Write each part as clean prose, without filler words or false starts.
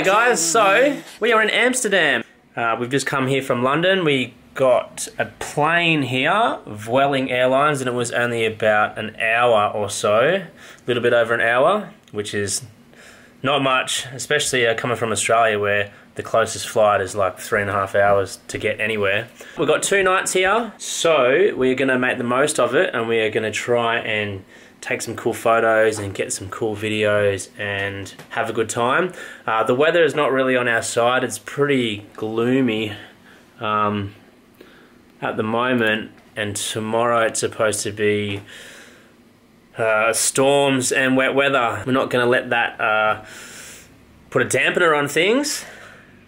G'day guys, so we are in Amsterdam. We've just come here from London. We got a plane here, Vueling Airlines, and it was only about an hour or so. A little bit over an hour, which is not much, especially coming from Australia where the closest flight is like 3.5 hours to get anywhere. We've got 2 nights here, so we're going to make the most of it and we are going to try and take some cool photos and get some cool videos and have a good time. The weather is not really on our side. It's pretty gloomy at the moment, and tomorrow it's supposed to be storms and wet weather. We're not going to let that put a dampener on things.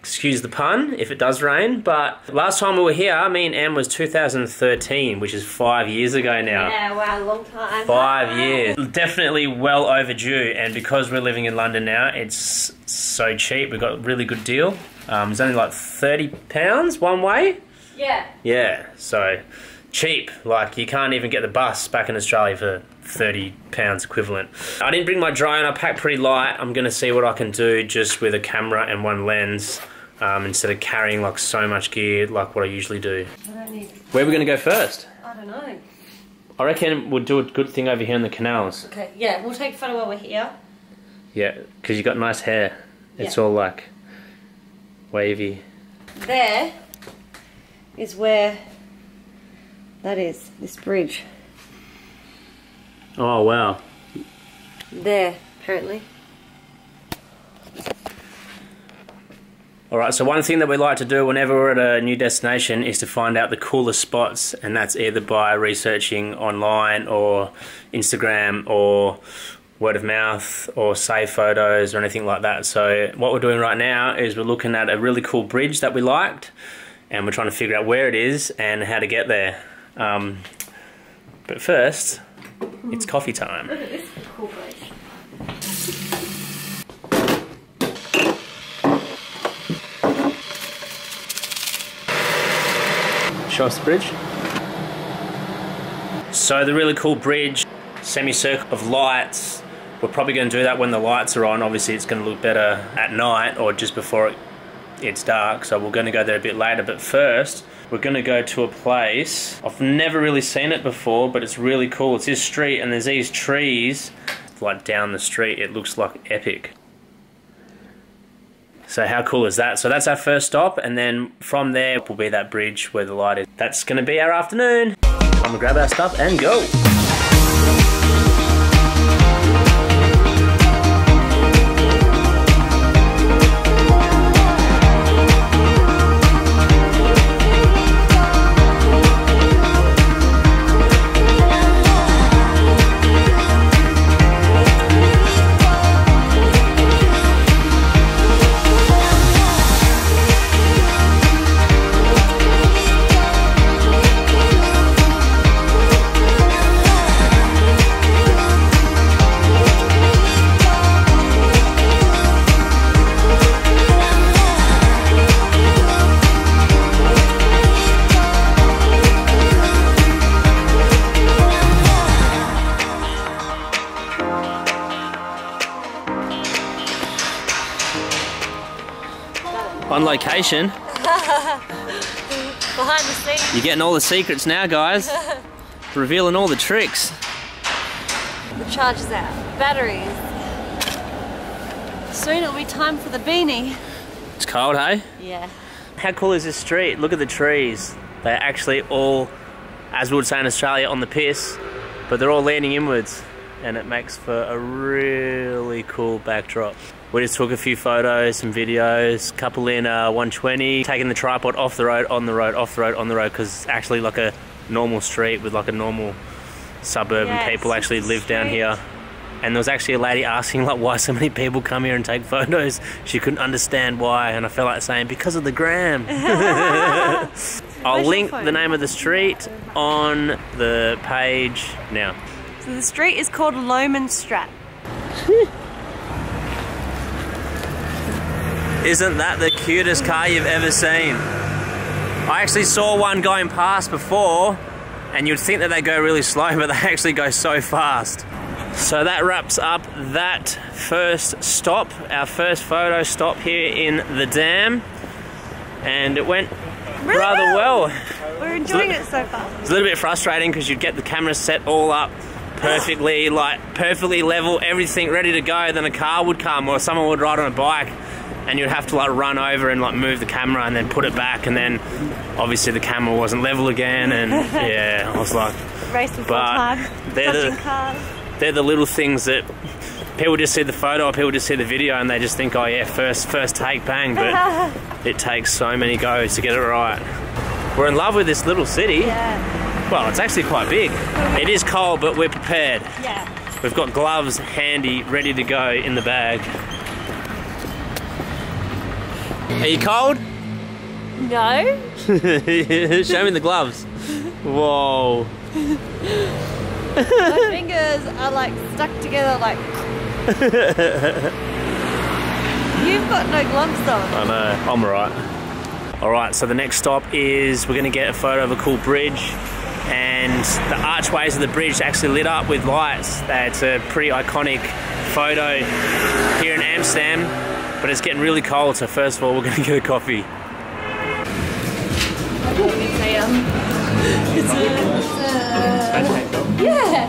Excuse the pun if it does rain, but last time we were here, me and Em, was 2013, which is 5 years ago now. Yeah, wow, long time. 5 years. Definitely well overdue, and because we're living in London now, it's so cheap. We've got a really good deal. It's only like £30 one way. Yeah. Yeah, so cheap. Like, you can't even get the bus back in Australia for £30 equivalent. I didn't bring my drone. I packed pretty light. I'm going to see what I can do just with a camera and one lens, instead of carrying like so much gear like what I usually do. I don't need... Where are we going to go first? I don't know. I reckon we'll do a good thing over here in the canals. Okay, yeah, we'll take a photo while we're here. Yeah, because you got nice hair. It's all like wavy. There is where that is, this bridge. Oh wow. There, apparently. Alright, so one thing that we like to do whenever we're at a new destination is to find out the coolest spots, and that's either by researching online or Instagram or word of mouth or save photos or anything like that. So what we're doing right now is we're looking at a really cool bridge that we liked, and we're trying to figure out where it is and how to get there. But first, it's coffee time. Look at this cool bridge. Show us the bridge. So the really cool bridge, semicircle of lights. We're probably going to do that when the lights are on. Obviously it's going to look better at night or just before it's dark, so we're going to go there a bit later. But first, we're going to go to a place. I've never really seen it before, but it's really cool. It's this street and there's these trees like down the street. It looks like epic. So how cool is that? So that's our first stop, and then from there will be that bridge where the light is. That's going to be our afternoon. Time to grab our stuff and go. On location. Behind the scenes. You're getting all the secrets now, guys. Revealing all the tricks. The charger's out. Batteries. Soon it'll be time for the beanie. It's cold, hey? Yeah. How cool is this street? Look at the trees. They're actually all, as we would say in Australia, on the piss, but they're all leaning inwards, and it makes for a really cool backdrop. We just took a few photos, some videos, couple in 120, taking the tripod off the road, on the road, off the road, on the road, because it's actually like a normal street with like a normal suburb, and people actually live down here. And there was actually a lady asking like why so many people come here and take photos. She couldn't understand why, and I felt like saying because of the gram. I'll link the name of the street on the page now. So the street is called Lomanstraat. Isn't that the cutest car you've ever seen? I actually saw one going past before, and you'd think that they go really slow, but they actually go so fast. So that wraps up that first stop, our first photo stop here in the dam, and it went rather well. We're enjoying it so far. It's a little bit frustrating because you'd get the camera set all up perfectly, like perfectly level, everything ready to go, then a car would come or someone would ride on a bike and you'd have to like run over and like move the camera and then put it back, and then obviously the camera wasn't level again, and yeah, I was like, race before time, they're the little things that people just see the photo or people just see the video and they just think, oh yeah, first take, bang, but it takes so many goes to get it right. We're in love with this little city. Yeah. Well, it's actually quite big. It is cold, but we're prepared. Yeah. We've got gloves handy, ready to go in the bag. Are you cold? No. Show me the gloves. Whoa. My fingers are like stuck together like... You've got no gloves on. I know, I'm alright. Alright, so the next stop is we're going to get a photo of a cool bridge, and the archways of the bridge actually lit up with lights. It's a pretty iconic photo here in Amsterdam, but it's getting really cold, so first of all we're going to get a coffee. Yeah.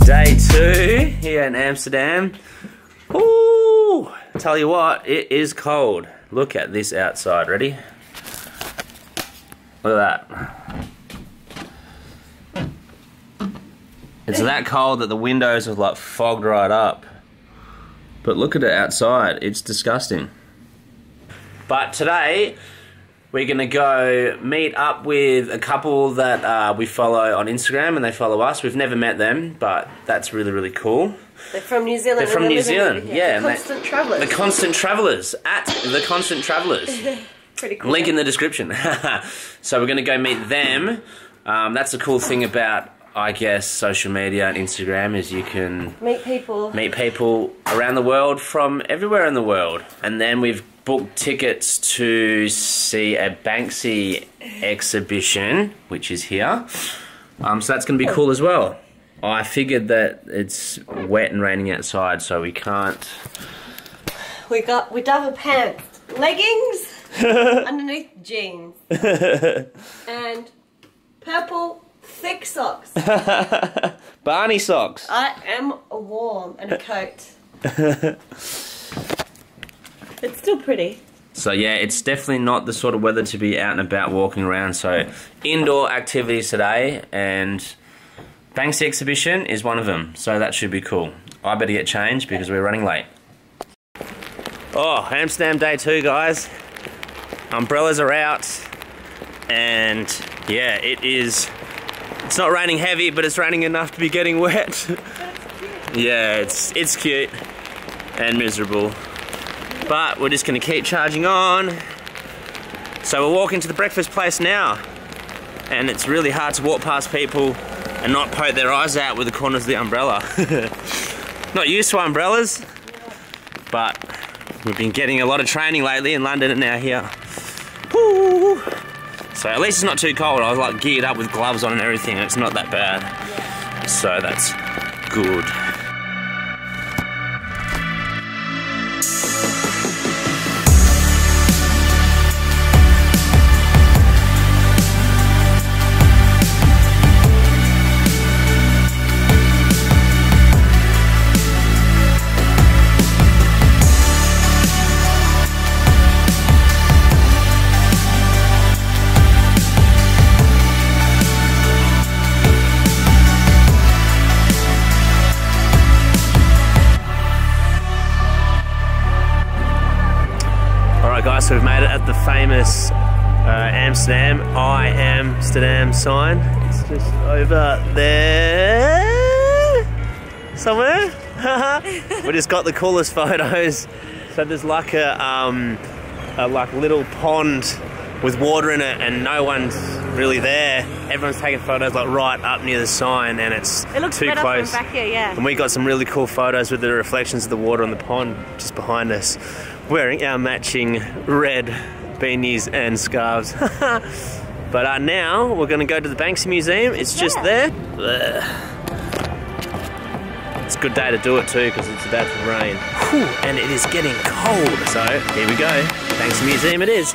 Day 2 here in Amsterdam. Ooh, tell you what, it is cold. Look at this outside, ready? Look at that. It's that cold that the windows are like fogged right up. But look at it outside, it's disgusting. But today, we're gonna go meet up with a couple that we follow on Instagram, and they follow us. We've never met them, but that's really, really cool. They're from New Zealand. They're from New Zealand, yeah. The Constant Travellers. The Constant Travellers, at The Constant Travellers. Pretty cool. Link in the description. So we're gonna go meet them. That's the cool thing about, I guess, social media and Instagram, is you can meet people around the world from everywhere in the world. And then we've booked tickets to see a Banksy exhibition, which is here. So that's going to be cool as well. I figured that it's wet and raining outside, so we can't... We double pants, leggings, underneath jeans, and purple thick socks. Barney socks. I am warm, and a coat. It's still pretty. So yeah, it's definitely not the sort of weather to be out and about walking around, so indoor activities today, and Banksy exhibition is one of them, so that should be cool. I better get changed because we're running late. Oh, Amsterdam day 2, guys. Umbrellas are out, and yeah, it's not raining heavy, but it's raining enough to be getting wet. Yeah, it's cute and miserable. But we're just going to keep charging on. So we're walking to the breakfast place now, and it's really hard to walk past people and not poke their eyes out with the corners of the umbrella. Not used to umbrellas, but we've been getting a lot of training lately in London and now here. Woo! So at least it's not too cold. I was like geared up with gloves on and everything, and it's not that bad. So that's good. Guys, so we've made it at the famous Amsterdam, I Amsterdam sign. It's just over there somewhere. We just got the coolest photos. So there's like a like little pond with water in it, and no one's really there. Everyone's taking photos like right up near the sign, and it looks too close. From back here, yeah. And we got some really cool photos with the reflections of the water on the pond just behind us, wearing our matching red beanies and scarves. But now we're going to go to the Banksy Museum. It's just there. It's a good day to do it too because it's about to rain. Whew, and it is getting cold. So here we go. Banksy Museum it is.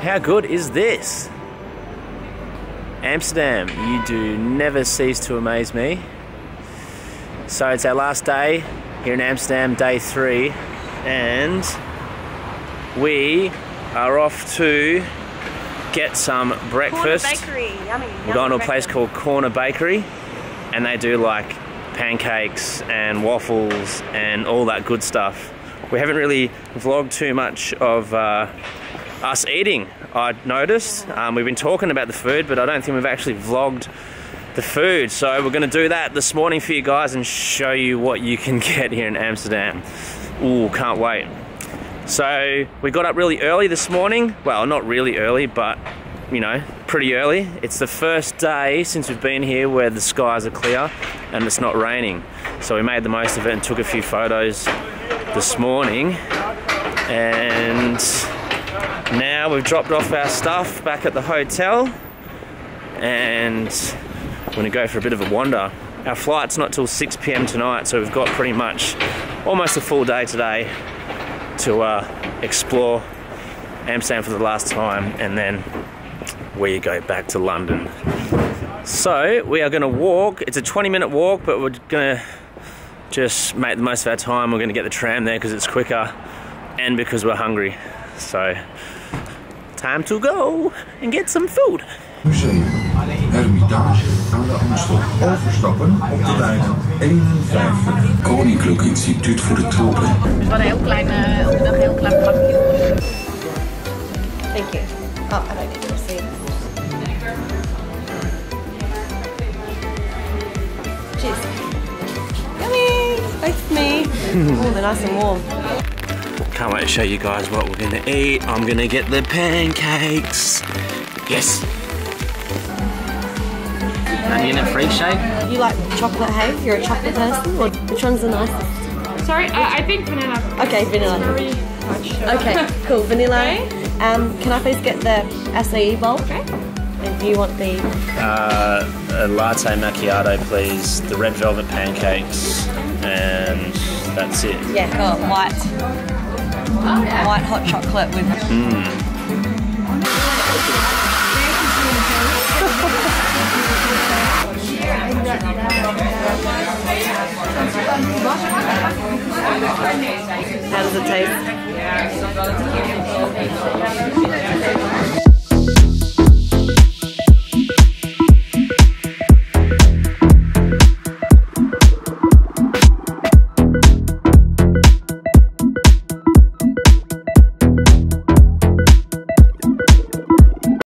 How good is this? Amsterdam, you do never cease to amaze me. So it's our last day here in Amsterdam, day 3, and we are off to get some breakfast. Corner Bakery, yummy. We're going to a place called Corner Bakery, and they do like pancakes and waffles and all that good stuff. We haven't really vlogged too much of us eating, I noticed. We've been talking about the food, but I don't think we've actually vlogged the food. So we're going to do that this morning for you guys and show you what you can get here in Amsterdam. Ooh, can't wait. So we got up really early this morning. Well, not really early, but you know, pretty early. It's the first day since we've been here where the skies are clear and it's not raining. So we made the most of it and took a few photos this morning. And now we've dropped off our stuff back at the hotel and we're going to go for a bit of a wander. Our flight's not till 6 PM tonight, so we've got pretty much almost a full day today to explore Amsterdam for the last time, and then we go back to London. So we are going to walk. It's a 20-minute walk, but we're going to just make the most of our time. We're going to get the tram there because it's quicker and because we're hungry. So time to go and get some food. Museum, Hermitage aan de Amstel. Overstappen op de lijn 51. Koninklijk Instituut voor de Tropen. Dus wat een heel klein, elke dag een heel klein plakje. Thank you. Oh, I don't need to receipt. Cheers. Yummy! Both for me. Oh, they're nice and warm. Can't wait to show you guys what we're gonna eat. I'm gonna get the pancakes. Yes. Onion and fruit shake. You like chocolate, hey? You're a chocolate person? Or which one's the nicest? Sorry, I think vanilla. Okay, vanilla. Okay, cool. Vanilla. Can I please get the acai bowl? Okay. And do you want the... A latte macchiato, please. The red velvet pancakes. And that's it. Yeah, got white. White hot chocolate with... How does it taste?